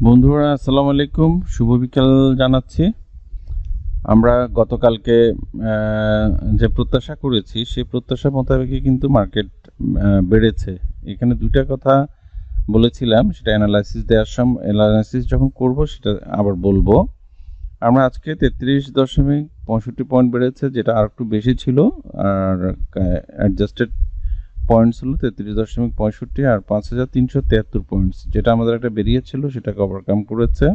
বন্ধুরা আসসালামু আলাইকুম, শুভ বিকাল জানাচ্ছি। আমরা গতকালকে যে প্রত্যাশা করেছি সেই প্রত্যাশা মোতাবেকই কিন্তু মার্কেট বেড়েছে। এখানে দুইটা কথা বলেছিলাম, সেটা অ্যানালাইসিস যখন করব সেটা আবার বলবো। আমরা আজকে 33.65 পয়েন্ট বেড়েছে, যেটা আর একটু বেশি ছিল। আর অ্যাডজাস্টেড পয়েন্টস হলো 33.65 আর 5,373 পয়েন্টস, যেটা আমাদের একটা বেরিয়েছিল সেটাকে ওভারকাম করেছে।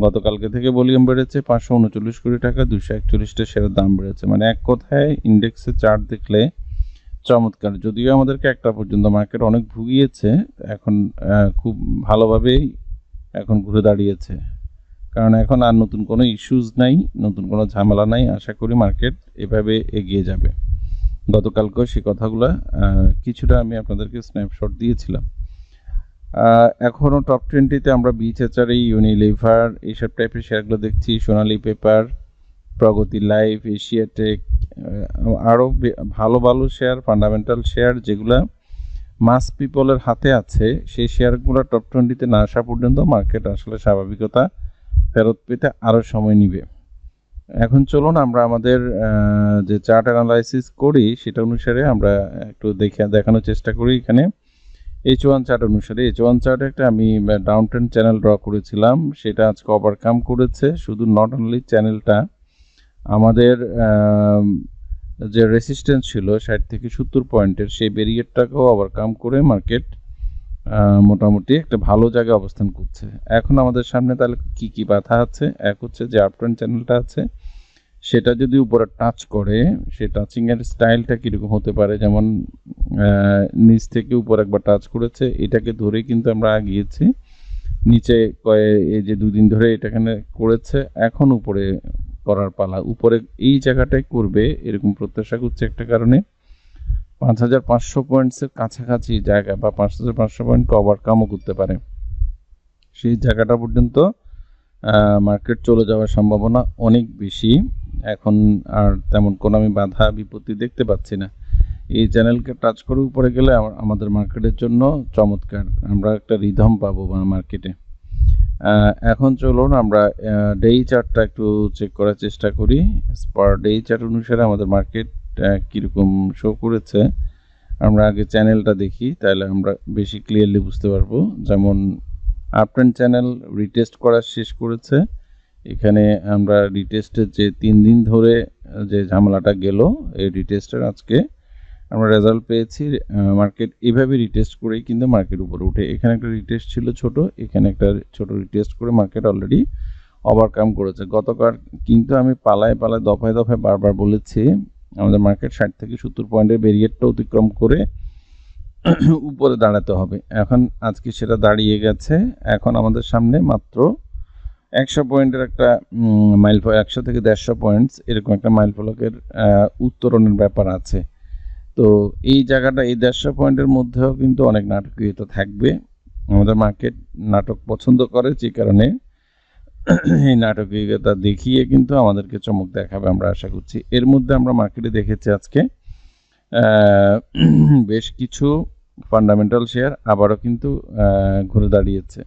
গতকালকে থেকে ভলিউম বেড়েছে 539 কোটি টাকা, 241টা শেয়ারের দাম বেড়েছে। মানে এক কথায় ইন্ডেক্সের চার্ট দেখলে চমৎকার। যদিও আমাদেরকে একটা পর্যন্ত মার্কেট অনেক ভুগিয়েছে, এখন খুব ভালোভাবেই এখন ঘুরে দাঁড়িয়েছে, কারণ এখন আর নতুন কোনো ইস্যুজ নাই, নতুন কোনো ঝামেলা নাই। আশা করি মার্কেট এভাবে এগিয়ে যাবে। গতকালকেও সেই কথাগুলো কিছুটা আমি আপনাদেরকে স্ন্যাপশট দিয়েছিলাম। এখনও টপ 20-তে আমরা বিএচআরই, ইউনিলিভার এইসব টাইপের শেয়ারগুলো দেখছি, সোনালী পেপার, প্রগতি লাইফ, এশিয়াটেক, আরও ভালো ভালো শেয়ার, ফান্ডামেন্টাল শেয়ার যেগুলো মাস পিপলের হাতে আছে, সেই শেয়ারগুলো টপ 20-তে না আসা পর্যন্ত মার্কেট আসলে স্বাভাবিকতা ফেরত পেতে আরও সময় নিবে। এখন চলুন আমরা আমাদের যে চার্ট অ্যানালাইসিস করি সেটা অনুসারে আমরা একটু দেখানোর চেষ্টা করি। এখানে H1 চার্ট অনুসারে, H1 চার্টে একটা আমি ডাউন ট্রেন্ড চ্যানেল ড্র করেছিলাম, সেটা আজকে ওভারকাম করেছে। শুধু নট অনলি চ্যানেলটা, আমাদের যে রেসিস্ট্যান্স ছিল 60 থেকে 70 পয়েন্টের, সেই ব্যারিয়ারটাকেও ওভারকাম করে মার্কেট মোটামুটি একটা ভালো জায়গায় অবস্থান করছে। এখন আমাদের সামনে তাহলে কি কি বাধা আছে? এক হচ্ছে যে আপট্রেন্ড চ্যানেলটা আছে, সেটা যদি উপরে টাচ করে, সে টাচিংয়ের স্টাইলটা কীরকম হতে পারে, যেমন নিচ থেকে উপর একবার টাচ করেছে, এটাকে ধরে কিন্তু আমরা আগিয়েছি। নিচে এই যে দুদিন ধরে এটাখানে করেছে, এখন উপরে করার পালা। উপরে এই জায়গাটাই করবে এরকম প্রত্যাশা করছে, একটা কারণে 5,500 পয়েন্টসের কাছাকাছি জায়গা বা 5,500 পয়েন্টকে ওভারকামও করতে পারে। সেই জায়গাটা পর্যন্ত মার্কেট চলে যাওয়ার সম্ভাবনা অনেক বেশি। এখন আর তেমন কোনো আমি বাধা বিপত্তি দেখতে পাচ্ছি না। এই চ্যানেলকে টাচ করে উপরে গেলে আমাদের মার্কেটের জন্য চমৎকার, আমরা একটা রিদম পাবো মার্কেটে। এখন চলুন আমরা ডেই চার্টটা একটু চেক করার চেষ্টা করি। পার ডেই চার্ট অনুসারে আমাদের মার্কেট কীরকম শো করেছে আমরা আগে চ্যানেলটা দেখি, তাহলে আমরা বেশি ক্লিয়ারলি বুঝতে পারবো। যেমন আপট্রেন্ড চ্যানেল রিটেস্ট করা শেষ করেছে। এখানে আমরা রিটেস্টের যে 3 দিন ধরে যে ঝামেলাটা গেল, এই রিটেস্টের আজকে আমরা রেজাল্ট পেয়েছি। মার্কেট এভাবে রিটেস্ট করেই কিন্তু মার্কেট উপরে উঠে, এখানে একটা রিটেস্ট ছিল ছোট, এখানে একটা ছোট রিটেস্ট করে মার্কেট অলরেডি ওভারকাম করেছে। গতকাল কিন্তু আমি পালায় দফায় বারবার বলেছি আমাদের মার্কেট 60 থেকে 70 পয়েন্টের ব্যারিয়ারটা অতিক্রম করে উপরে দাঁড়াতে হবে। এখন আজকে সেটা দাঁড়িয়ে গেছে। এখন আমাদের সামনে মাত্র 100 পয়েন্টের একটা মাইলফলক, 100 থেকে 150 পয়েন্টস এরকম একটা মাইলফলকের উত্তরণের ব্যাপার আছে। তো এই জায়গাটা, এই 150 পয়েন্টের মধ্যেও কিন্তু অনেক নাটকীয়তা থাকবে। আমাদের মার্কেট নাটক পছন্দ করে, যে কারণে এই নাটকীয়তা দেখিয়ে কিন্তু আমাদেরকে চমক দেখাবে আমরা আশা করছি। এর মধ্যে আমরা মার্কেটে দেখেছি আজকে বেশ কিছু ফান্ডামেন্টাল শেয়ার আবারও কিন্তু ঘুরে দাঁড়িয়েছে।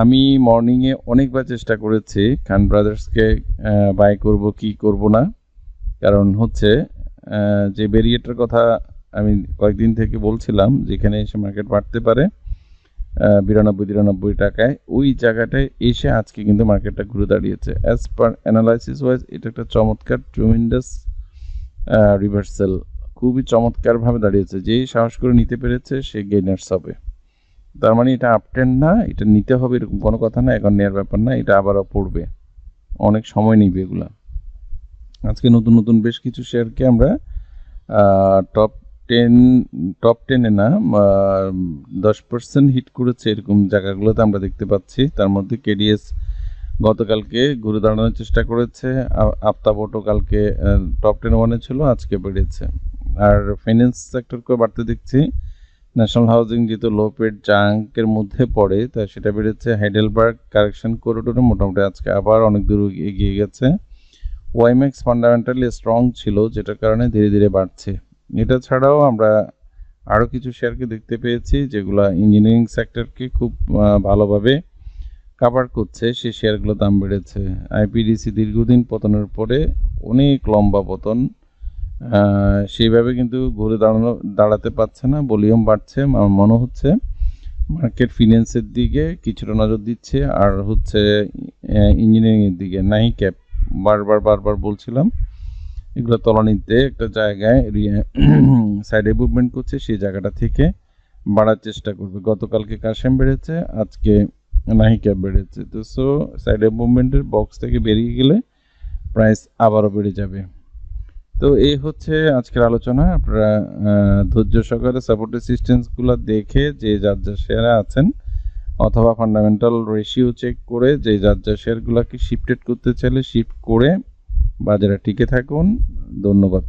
আমি মর্নিংয়ে অনেকবার চেষ্টা করেছি খান ব্রাদার্সকে বাই করব কি করব না, কারণ হচ্ছে যে ব্যারিয়ারটার কথা আমি কয়েকদিন থেকে বলছিলাম, যেখানে এসে মার্কেট বাড়তে পারে 92-93 টাকায়, ওই জায়গাটায় এসে আজকে কিন্তু মার্কেটটা ঘুরে দাঁড়িয়েছে। অ্যাজ পার অ্যানালাইসিস ওয়াইজ এটা একটা চমৎকার ট্রিমেন্ডাস রিভার্সাল, খুবই চমৎকারভাবে দাঁড়িয়েছে। যেই সাহস করে নিতে পেরেছে সে গেইনার্স হবে। তার মানে এটা আপট্রেন্ড না, এটা নিতে হবে এরকম কোনো কথা না, এখন নেওয়ার ব্যাপার না, এটা আবারও পড়বে, অনেক সময় নিবে এগুলা। আজকে নতুন বেশ কিছু শেয়ারকে আমরা টপ 10-এ না 10% হিট করেছে এরকম জায়গাগুলোতে আমরা দেখতে পাচ্ছি। তার মধ্যে কেডিএস গতকালকে ঘুরে দাঁড়ানোর চেষ্টা করেছে, আফতাবটো কালকে টপ 10-1 ছিল, আজকে বেড়েছে। আর ফাইন্যান্স সেক্টরকেও বাড়তে দেখছি। ন্যাশনাল হাউজিং যেহেতু লো পেড জাঙ্কের মধ্যে পড়ে, তাই সেটা বেড়েছে। হাইডেলবার্গ কারেকশন করিডোরে মোটামুটি আজকে আবার অনেক দূর এগিয়ে গেছে। ওয়াইম্যাক্স ফান্ডামেন্টালি স্ট্রং ছিল, যেটার কারণে ধীরে ধীরে বাড়ছে। এটা ছাড়াও আমরা আরও কিছু শেয়ারকে দেখতে পেয়েছি যেগুলো ইঞ্জিনিয়ারিং সেক্টরকে খুব ভালোভাবে কাভার করছে সেই শেয়ারগুলোর দাম বেড়েছে। আইপিডিসি দীর্ঘদিন পতনের পরে অনেক লম্বা পতন, সেইভাবে কিন্তু ঘুরে দাঁড়াতে পারছে না, ভলিউম বাড়ছে। আমার মনে হচ্ছে মার্কেট ফিন্যান্সের দিকে কিছুটা নজর দিচ্ছে, আর হচ্ছে ইঞ্জিনিয়ারিংয়ের দিকে। নাই ক্যাপ বারবার বলছিলাম এগুলো তলানিতে একটা জায়গায় সাইডে মুভমেন্ট করছে, সেই জায়গাটা থেকে বাড়ার চেষ্টা করবে। গতকালকে কাশেম বেড়েছে, আজকে নাহি ক্যাপ বেড়েছে। তো সো সাইডে মুভমেন্টের বক্স থেকে বেরিয়ে গেলে প্রাইস আবারও বেড়ে যাবে। তো এই হচ্ছে আজকের আলোচনা। আপনারা ধৈর্য সহকারে সাপোর্ট রেজিস্ট্যান্সগুলো দেখে যে যার যা শেয়ারে আছেন, অথবা ফান্ডামেন্টাল রেশিও চেক করে যে যার যা শেয়ারগুলোকে শিফটেড করতে চাইলে শিফট করে বাজারে টিকে থাকুন। ধন্যবাদ।